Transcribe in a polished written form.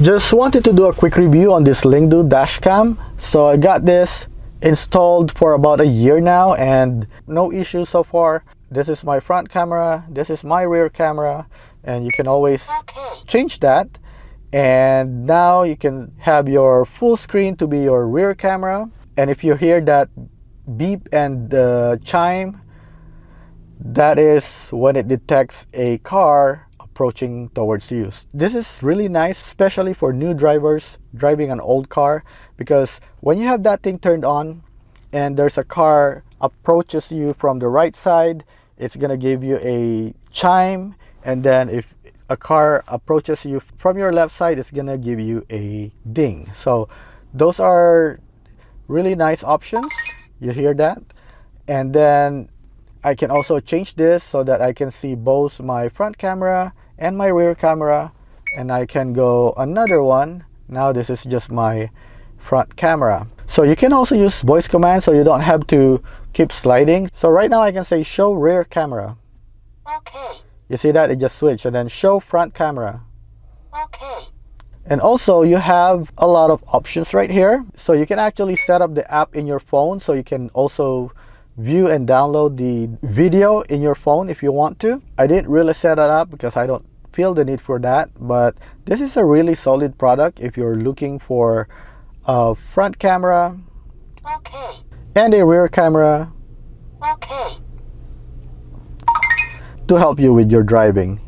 Just wanted to do a quick review on this Lingdoo dash cam. So I got this installed for about a year now and no issues so far. This is my front camera, this is my rear camera, and you can always change that. And now you can have your full screen to be your rear camera. And if you hear that beep and chime, that is when it detects a car approaching towards you. This is really nice, especially for new drivers driving an old car, because when you have that thing turned on and there's a car approaches you from the right side, it's gonna give you a chime, and then if a car approaches you from your left side, it's gonna give you a ding. So those are really nice options. You hear that? And then I can also change this so that I can see both my front camera and my rear camera, and I can go another one. Now this is just my front camera. So you can also use voice commands so you don't have to keep sliding. So right now I can say show rear camera. Okay. You see that? It just switched. And then show front camera. Okay. And also you have a lot of options right here. So you can actually set up the app in your phone, so you can also view and download the video in your phone if you want to. I didn't really set that up because I don't feel the need for that, but this is a really solid product if you're looking for a front camera and a rear camera to help you with your driving.